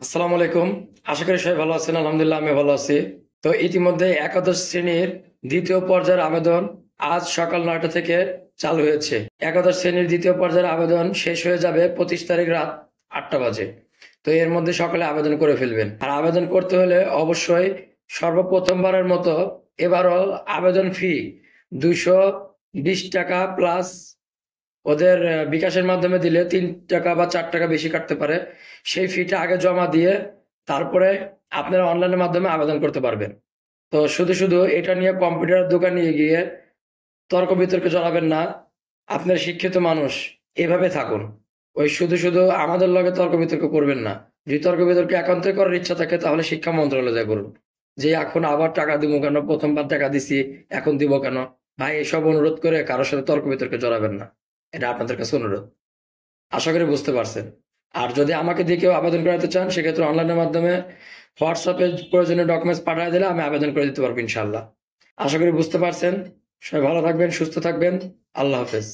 আসসালামু আলাইকুম। আশা করি সবাই ভালো আছেন। আলহামদুলিল্লাহ আমি ভালো আছি। তো ইতিমধ্যে একাদশ শ্রেণীর দ্বিতীয় পর্যায়ের আবেদন আজ সকাল ৯টা থেকে চালু হয়েছে। একাদশ শ্রেণীর দ্বিতীয় পর্যায়ের আবেদন শেষ হয়ে যাবে 25 তারিখ রাত 8টা বাজে। তো এর মধ্যে সকলে আবেদন করে ফেলবেন। আর আবেদন করতে হলে অবশ্যই সর্বপ্রথমবারের মতো এবারও আবেদন ফি 220 টাকা প্লাস ওদের বিকাশের মাধ্যমে দিলে 3 টাকা বা 4 টাকা বেশি কাটতে পারে। সেই ফিটা আগে জমা দিয়ে তারপরে আপনারা অনলাইনের মাধ্যমে আবেদন করতে পারবেন। তো শুধু শুধু এটা নিয়ে কম্পিউটারের দোকানে গিয়ে তর্ক বিতর্কে জড়াবেন না। আপনার শিক্ষিত মানুষ, এভাবে থাকুন। ওই শুধু শুধু আমাদের লগে তর্ক বিতর্ক করবেন না। যদি তর্ক বিতর্ক একান্তই করার ইচ্ছা থাকে তাহলে শিক্ষা মন্ত্রণালয়ে করুন। যে এখন আবার টাকা দিব কেন, প্রথমবার টাকা দিছি এখন দিব কেন? ভাই, এসব অনুরোধ করে কারোর সাথে তর্ক বিতর্কে জড়াবেন না। এটা আপনাদের কাছে অনুরোধ। আশা করি বুঝতে পারছেন। আর যদি আমাকে দিয়ে কেউ আবেদন করাতে চান সেক্ষেত্রে অনলাইনের মাধ্যমে হোয়াটসঅ্যাপে প্রয়োজনীয় ডকুমেন্টস পাঠিয়ে দিলে আমি আবেদন করে দিতে পারবো ইনশাল্লাহ। আশা করি বুঝতে পারছেন। সবাই ভালো থাকবেন, সুস্থ থাকবেন। আল্লাহ হাফেজ।